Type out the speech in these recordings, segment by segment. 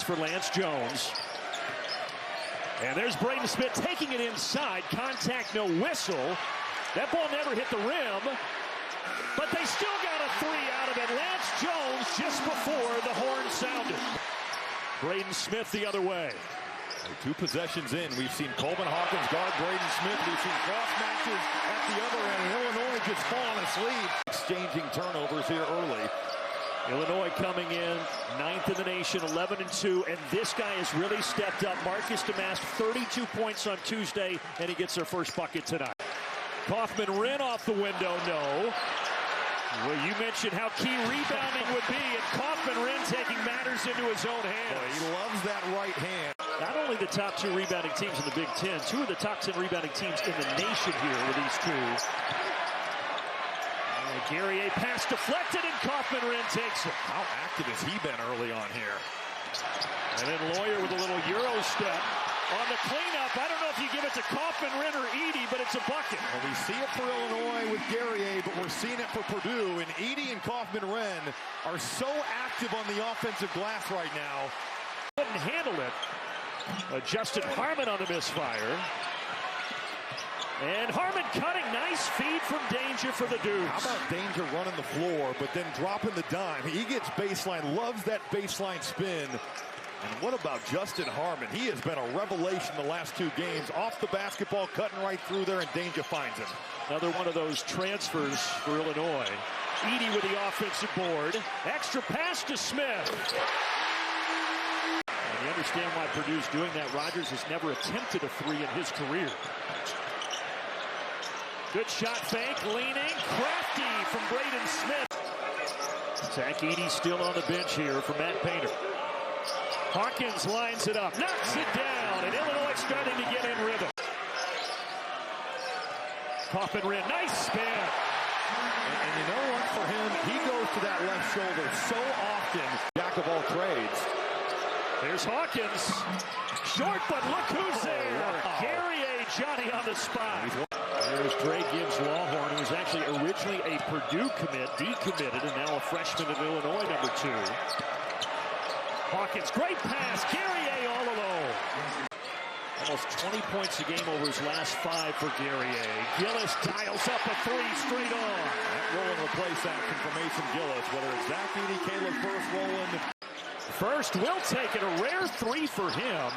for Lance Jones. And there's Braden Smith taking it inside. Contact, no whistle. That ball never hit the rim. But they still got a three out of it. Lance Jones just before the horn sounded. Braden Smith the other way. 2 possessions in, we've seen Coleman Hawkins guard Braden Smith. We've seen cross matches at the other end. Illinois just falling asleep. Exchanging turnovers here early. Illinois coming in 9th in the nation, 11-2, and this guy has really stepped up. Marcus amassed 32 points on Tuesday, and he gets their first bucket tonight. Kaufman-Renn off the window, no. Well, you mentioned how key rebounding would be, and Kaufman-Renn taking matters into his own hands. Boy, he loves that right hand. Not only the top 2 rebounding teams in the Big Ten, 2 of the top 10 rebounding teams in the nation here with these 2. Guerrier pass deflected, and Kaufman-Renn takes it. How active has he been early on here? And then Lawyer with a little Euro step on the cleanup. I don't know if you give it to Kaufman-Renn or Edey, but it's a bucket. Well, we see it for Illinois with Guerrier, but we're seeing it for Purdue. And Edey and Kaufman-Renn are so active on the offensive glass right now. Couldn't handle it. Justin Harmon on the misfire. And Harmon cutting, nice feed from Danger for the Dukes. How about Danger running the floor, but then dropping the dime? He gets baseline, loves that baseline spin. And what about Justin Harmon? He has been a revelation the last 2 games. Off the basketball, cutting right through there, and Danger finds him. Another one of those transfers for Illinois. Edey with the offensive board. Extra pass to Smith. And you understand why Purdue's doing that. Rogers has never attempted a 3 in his career. Good shot fake, leaning, crafty from Braden Smith. Zach Edey still on the bench here for Matt Painter. Hawkins lines it up, knocks it down, and Illinois starting to get in rhythm. Kaufman-Renn, nice spin. And you know what, for him, he goes to that left shoulder so often. Jack of all trades. There's Hawkins. Short, but look who's there. Wow. Guerrier, Johnny on the spot. There's Dre Gibbs Lawhorn, who was actually originally a Purdue commit, decommitted, and now a freshman at Illinois, number 2. Hawkins, great pass. Guerrier all alone. Almost 20 points a game over his last 5 for Guerrier. Gillis dials up a 3 straight on. That roll and replace action from Mason Gillis, whether it's Zach Edey, Caleb Roland. First will take it, a rare 3 for him.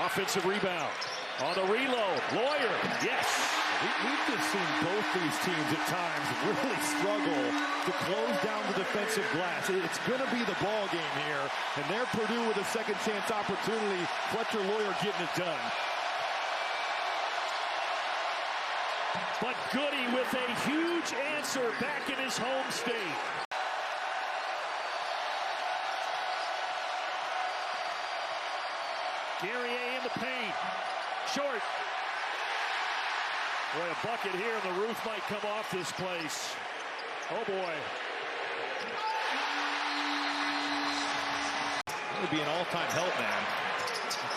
Offensive rebound. On the reload, Lawyer, yes. We've just seen both these teams at times really struggle to close down the defensive glass. It's going to be the ball game here, and they're Purdue with a second chance opportunity. Fletcher Lawyer getting it done. But Goody with a huge answer back in his home state. Guerrier in the paint. Short. Boy, a bucket here, and the roof might come off this place. Oh, boy. That would be an all-time help, man.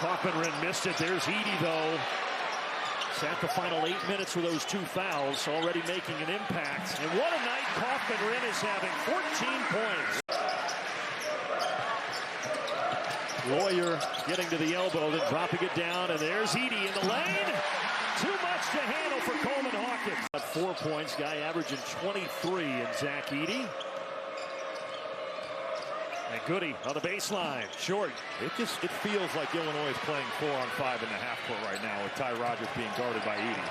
Kaufman-Renn missed it. There's Edey, though. Sat the final 8 minutes with those 2 fouls, already making an impact. And what a night Kaufman-Renn is having. 14 points. Lawyer getting to the elbow, then dropping it down, and there's Edey in the lane. Too much to handle for Coleman Hawkins. 4 points, guy averaging 23 in Zach Edey. And Goody on the baseline, short. It feels like Illinois is playing 4-on-5 in the half court right now with Ty Rogers being guarded by Edey.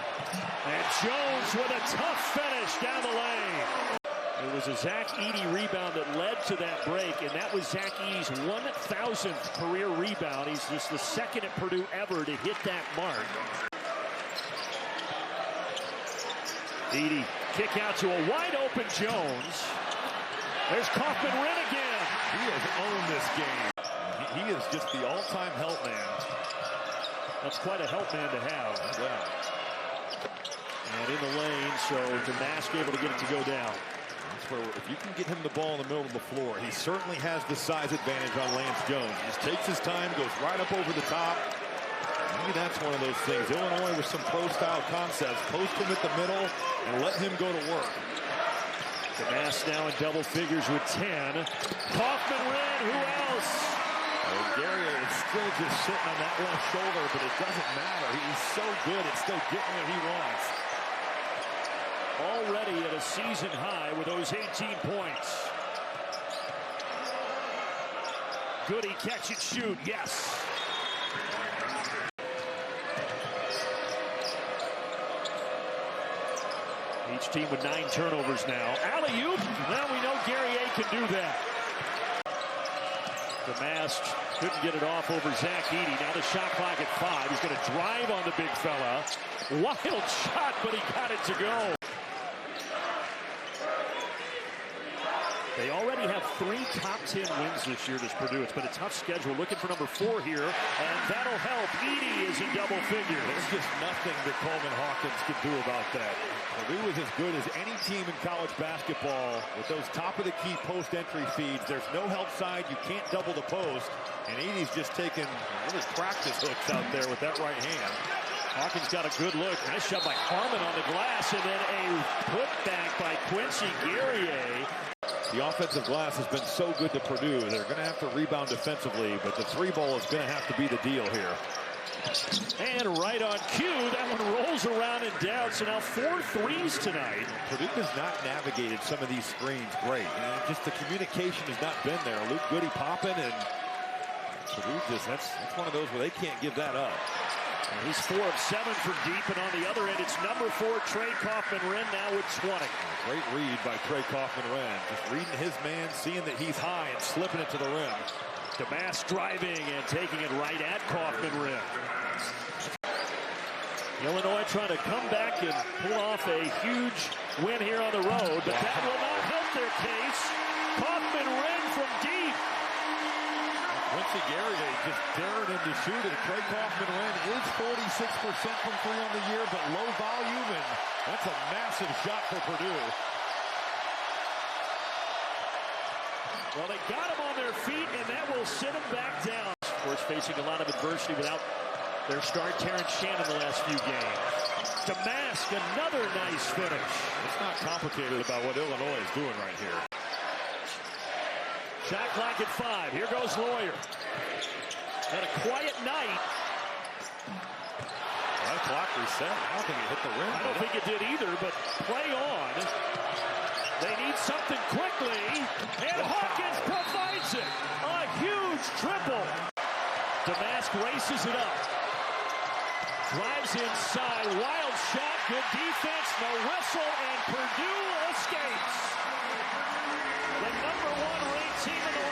And Jones with a tough finish down the lane. It was a Zach Edey rebound that led to that break, and that was Zach Edey's 1,000th career rebound. He's just the second at Purdue ever to hit that mark. Edey, kick out to a wide-open Jones. There's Kaufman-Renn again. He has owned this game. He is just the all-time help man. That's quite a help man to have. Yeah. And in the lane, so Damask able to get it to go down. That's where, if you can get him the ball in the middle of the floor, he certainly has the size advantage on Lance Jones. He just takes his time, goes right up over the top. Maybe that's one of those things. Illinois with some pro-style concepts. Post him at the middle and let him go to work. Damask now in double figures with 10. Kaufman-Renn, who else? Guerrier still just sitting on that left shoulder, but it doesn't matter. He's so good at still getting what he wants. Already at a season high with those 18 points. Goody, catch and shoot, yes. Each team with 9 turnovers now. Alley-oop, well, we know Gary A can do that. Damask couldn't get it off over Zach Edey. Now the shot clock at 5. He's going to drive on the big fella. Wild shot, but he got it to go. They already have 3 top 10 wins this year, does Purdue. It's been a tough schedule. Looking for number 4 here, and that'll help. Edey is in double figures. There's just nothing that Coleman Hawkins can do about that. Purdue is as good as any team in college basketball with those top-of-the-key post-entry feeds. There's no help side. You can't double the post. And Edey's just taking really practice hooks out there with that right hand. Hawkins got a good look. Nice shot by Harmon on the glass, and then a putback by Quincy Guerrier. The offensive glass has been so good to Purdue. They're going to have to rebound defensively, but the 3-ball is going to have to be the deal here. And right on cue, that one rolls around and down. So now 4 threes tonight. Purdue has not navigated some of these screens great. And just the communication has not been there. Luke Goody popping, and Purdue just, that's one of those where they can't give that up. And he's 4 of 7 from deep, and on the other end, it's number 4, Trey Kaufman-Renn, now with 20. Great read by Trey Kaufman-Renn. Just reading his man, seeing that he's high, and slipping it to the rim. Damask driving and taking it right at Kaufman-Renn. Illinois trying to come back and pull off a huge win here on the road, but that will not help their case. Kaufman-Renn from deep. Quincy Guerrier just daring him to shoot it. Trey Kaufman-Renn is 46% from 3 on the year, but low volume, and that's a massive shot for Purdue. Well, they got him on their feet, and that will sit them back down. Of course, facing a lot of adversity without their star Terrence Shannon the last few games. Damask, another nice finish. It's not complicated about what Illinois is doing right here. Shot clock at 5. Here goes Lawyer. Had a quiet night. Well, clock reset. I don't think he hit the rim. I don't think it did either, but play on. They need something quickly, and Hawkins provides it. A huge triple. Damask races it up. Drives inside. Wild shot. Good defense. No whistle, and Purdue escapes. The number 1 ranked team in the